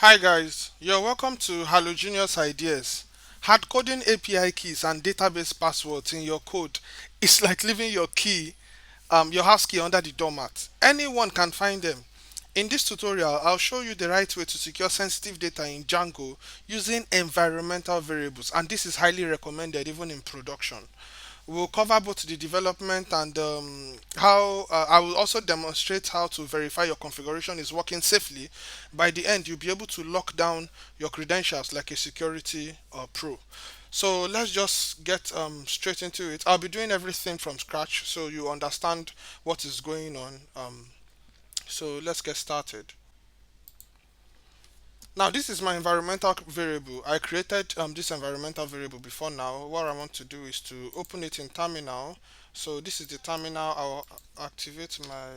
Hi guys, you're welcome to Halogenius Ideas. Hard coding API keys and database passwords in your code is like leaving your house key under the doormat. Anyone can find them. In this tutorial, I'll show you the right way to secure sensitive data in Django using environmental variables, and this is highly recommended even in production. We'll cover both the development and how I will also demonstrate how to verify your configuration is working safely. By the end, you'll be able to lock down your credentials like a security pro. So let's just get straight into it. I'll be doing everything from scratch so you understand what is going on. So let's get started. Now this is my environmental variable. I created this environmental variable before now. What I want to do is to open it in terminal. So this is the terminal. I'll activate my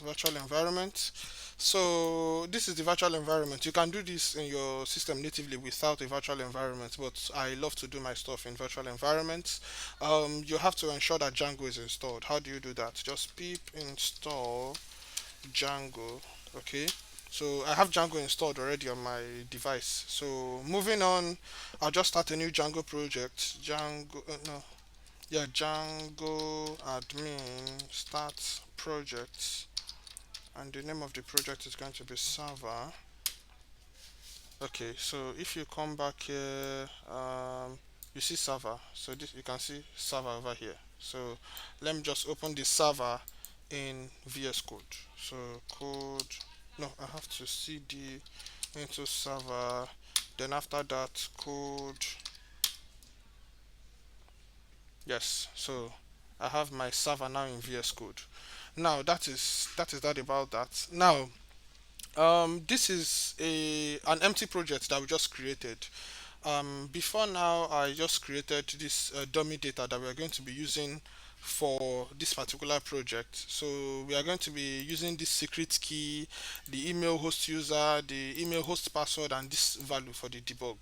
virtual environment. So this is the virtual environment. You can do this in your system natively without a virtual environment, but I love to do my stuff in virtual environments. You have to ensure that Django is installed. How do you do that? Just pip install Django. Okay, so I have Django installed already on my device. So moving on, I'll just start a new Django project. Django, no, yeah, Django admin start project, and the name of the project is going to be server. Okay, so if you come back here, you see server. So this you can see server over here. So let me just open the server in VS Code. So code, no, I have to cd into server. Then after that, code. Yes, so I have my server now in VS Code. Now that is that about that. Now this is an empty project that we just created. Before now, I just created this dummy data that we are going to be using for this particular project. So we are going to be using this secret key, the email host user, the email host password, and this value for the debug.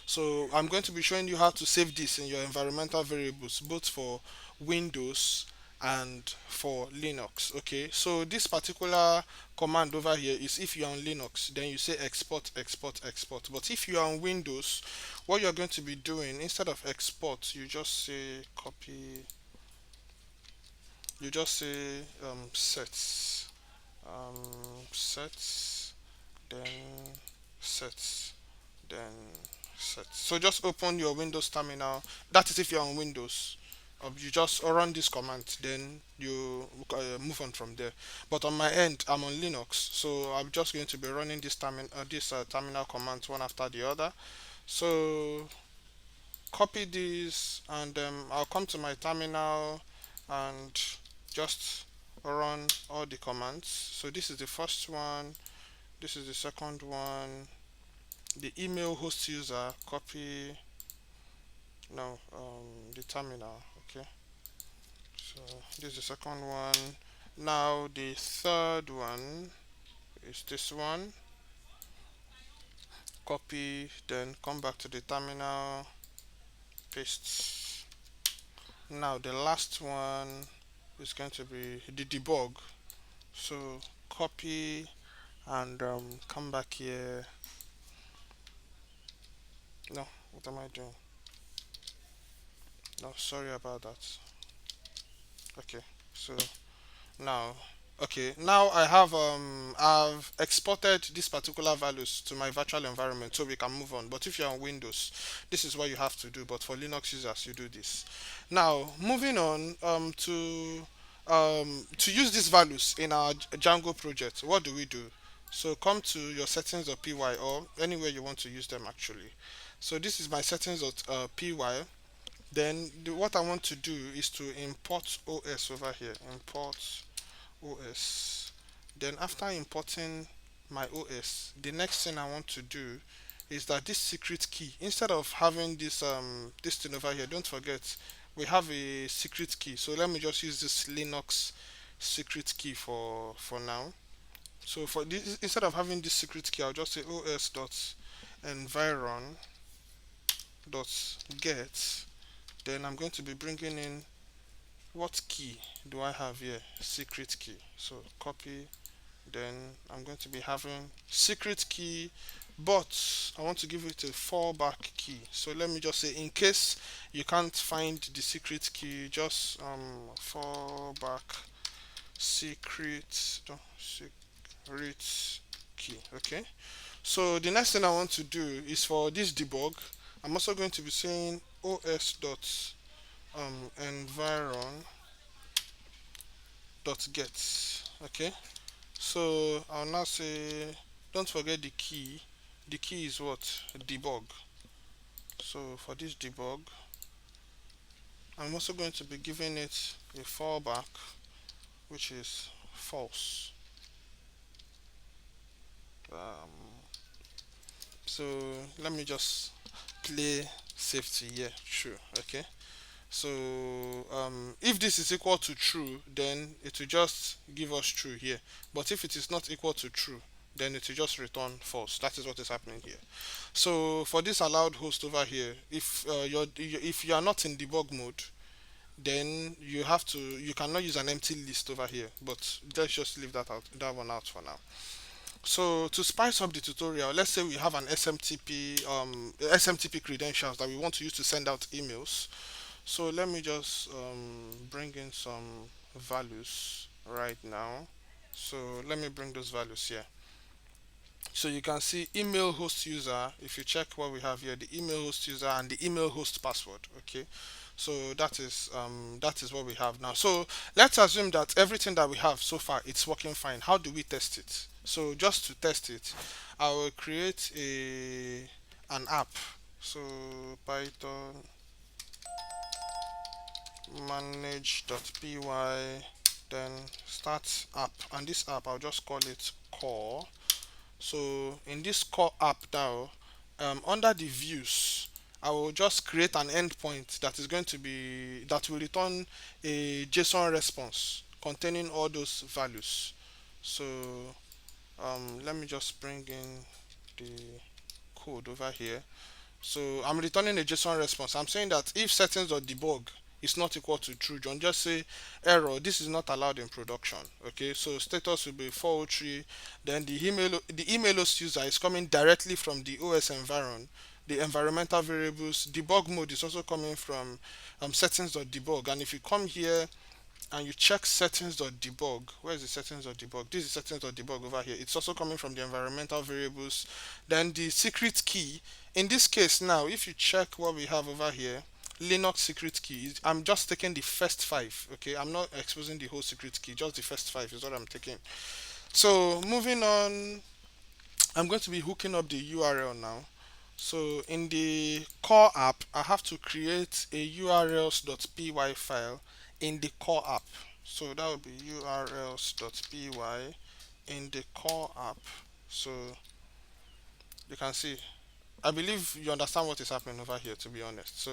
So I'm going to be showing you how to save this in your environmental variables, both for Windows and for Linux. Okay, so this particular command over here is if you're on Linux, then you say export, export, export. But if you're on Windows, what you're going to be doing instead of export, you just say copy, you just say sets, sets, then sets, then sets. So just open your Windows terminal. That is if you're on Windows. You just run this command, then you move on from there. But on my end, I'm on Linux, so I'm just going to be running this terminal commands one after the other. So copy this, and I'll come to my terminal and just run all the commands. So this is the first one, this is the second one, the email host user, copy, no, the terminal, okay. So this is the second one. Now the third one is this one, copy, then come back to the terminal, paste. Now the last one is going to be the debug. So copy and come back here. No, what am I doing? No, sorry about that. Okay, so now, okay, now I've exported these particular values to my virtual environment so we can move on. But if you're on Windows, this is what you have to do. But for Linux users, you do this. Now moving on to use these values in our Django project, what do we do? So come to your settings.py or anywhere you want to use them actually. So this is my settings.py. Then what I want to do is to import OS over here. Import OS. Then after importing my OS, the next thing I want to do is that this secret key, instead of having this thing over here, don't forget we have a secret key. So let me just use this Linux secret key for now. So for this, instead of having this secret key, I'll just say os dot environ dot get. Then I'm going to be bringing in what key do I have here? Secret key. So copy, then I'm going to be having secret key, but I want to give it a fallback key. So let me just say, in case you can't find the secret key, just fallback secret no, secret key. Okay. So the next thing I want to do is for this debug, I'm also going to be saying os dot environ dot get. Okay. So I'll now say, don't forget the key. The key is what? Debug. So for this debug, I'm also going to be giving it a fallback, which is false. Um, so let me just play safety here. True. Okay. So if this is equal to true, then it will just give us true here. But if it is not equal to true, then it will just return false. That is what is happening here. So for this allowed host over here, if you are not in debug mode, then you cannot use an empty list over here. But let's just leave that one out for now. So to spice up the tutorial, let's say we have an SMTP credentials that we want to use to send out emails. So let me just bring in some values right now. So let me bring those values here. So you can see email host user. If you check what we have here, the email host user and the email host password. Okay, so that is what we have now. So let's assume that everything that we have so far it's working fine. How do we test it? So just to test it, I will create an app. So Python manage.py, then start app, and this app I'll just call it core. So in this core app now, under the views, I will just create an endpoint that will return a JSON response containing all those values. So let me just bring in the code over here. So I'm returning a JSON response. I'm saying that if settings.debug is not equal to true, John, just say error, this is not allowed in production. Okay, so status will be 403. Then the email host user is coming directly from the OS environment. The environmental variables debug mode is also coming from settings.debug. And if you come here and you check settings.debug, where is the settings.debug? This is settings.debug over here. It's also coming from the environmental variables. Then the secret key, in this case now, if you check what we have over here, Linux secret key, I'm just taking the first five. Okay, I'm not exposing the whole secret key, just the first five is what I'm taking. So moving on, I'm going to be hooking up the URL now. So in the core app, I have to create a urls.py file in the core app. So that would be urls.py in the core app. So you can see, I believe you understand what is happening over here, to be honest. So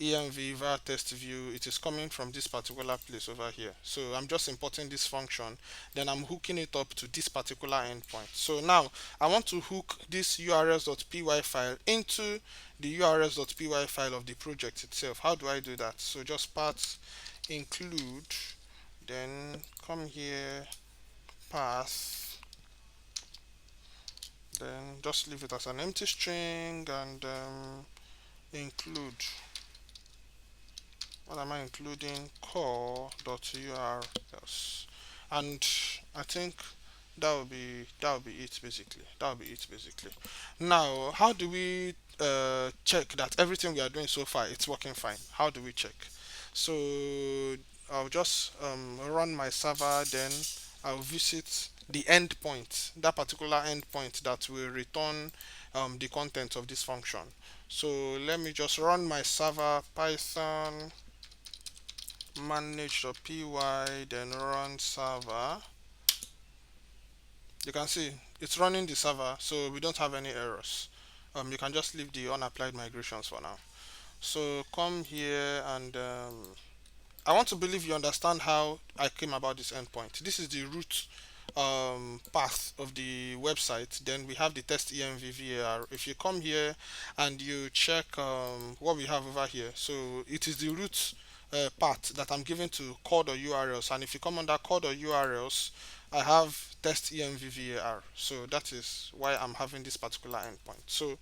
env var test view, it is coming from this particular place over here. So I'm just importing this function, then I'm hooking it up to this particular endpoint. So now I want to hook this urls.py file into the urls.py file of the project itself. How do I do that? So just path include, then come here, path, then just leave it as an empty string, and include, what am I including? core.urls. And I think that will be it basically. That will be it basically. Now how do we check that everything we are doing so far it's working fine? How do we check? So I'll just run my server, then I'll visit the endpoint, that particular endpoint that will return the content of this function. So let me just run my server, python manage.py, then run server. You can see it's running the server, so we don't have any errors. You can just leave the unapplied migrations for now. So come here, and I want to believe you understand how I came about this endpoint. This is the root path of the website. Then we have the test env var. If you come here and you check what we have over here, so it is the root path that I'm giving to core.urls. And if you come under core.urls I have test envvar. So that is why I'm having this particular endpoint. So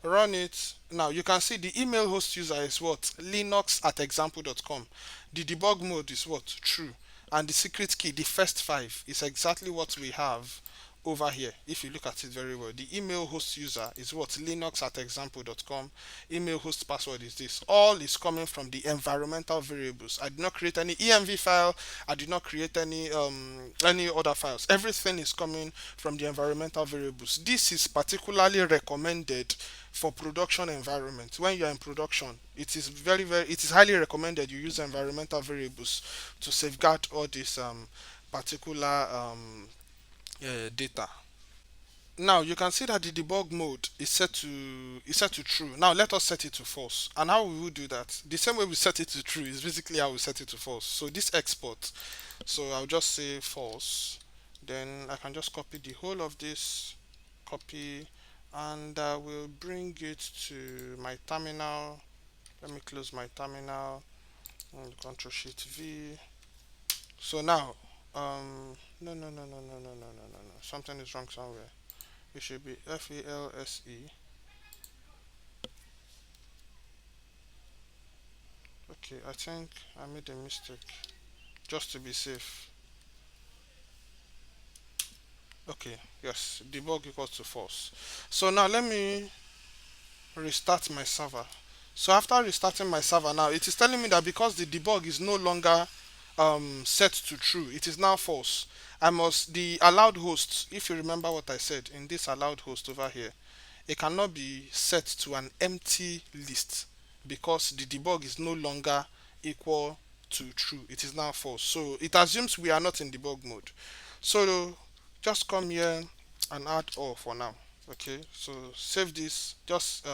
run it. Now you can see the email host user is what? Linux at example.com. The debug mode is what? True. And the secret key, the first five, is exactly what we have over here. If you look at it very well, the email host user is what? Linux at example.com. Email host password is this. All is coming from the environmental variables. I did not create any env file. I did not create any other files. Everything is coming from the environmental variables. This is particularly recommended for production environment. When you are in production, it is it is highly recommended you use environmental variables to safeguard all this particular data. Now you can see that the debug mode is set to true. Now let us set it to false. And how we will do that? The same way we set it to true is basically how we set it to false. So this export, so I'll just say false. Then I can just copy the whole of this, copy, and I will bring it to my terminal. Let me close my terminal and Control Shift V. So now, no, something is wrong somewhere. It should be FALSE. Okay, I think I made a mistake. Just to be safe. Okay, yes, debug equals to false. So now let me restart my server. So after restarting my server now, it is telling me that because the debug is no longer set to true, it is now false. I must, the allowed host, if you remember what I said in this allowed host over here, it cannot be set to an empty list because the debug is no longer equal to true. It is now false. So it assumes we are not in debug mode. So just come here and add all for now. Okay, so save this, just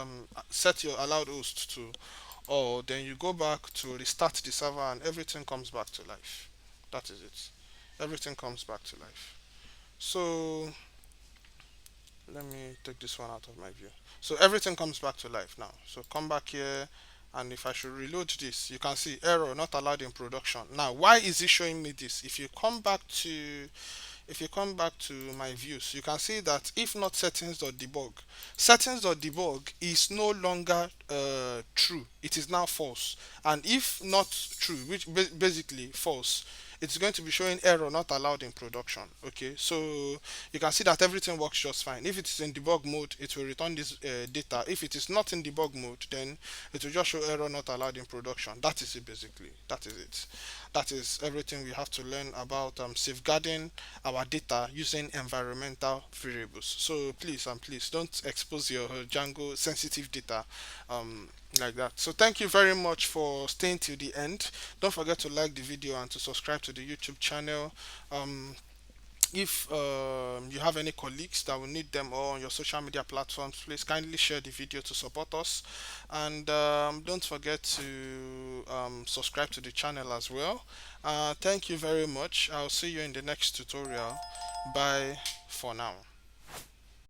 set your allowed host to all, then you go back to restart the server and everything comes back to life. That is it. Everything comes back to life. So let me take this one out of my view. So everything comes back to life now. So come back here, and if I should reload this, you can see error not allowed in production. Now why is it showing me this? If you come back to my views, you can see that if not settings.debug, settings.debug is no longer true. It is now false. And if not true, which basically false, it's going to be showing error not allowed in production. Okay, so you can see that everything works just fine. If it is in debug mode, it will return this data. If it is not in debug mode, then it will just show error not allowed in production. That is it basically. That is it. That is everything we have to learn about safeguarding our data using environmental variables. So please and please don't expose your Django sensitive data like that. So thank you very much for staying till the end. Don't forget to like the video and to subscribe to the YouTube channel. Um, if you have any colleagues that will need them or on your social media platforms, please kindly share the video to support us. And don't forget to subscribe to the channel as well. Thank you very much. I'll see you in the next tutorial. Bye for now.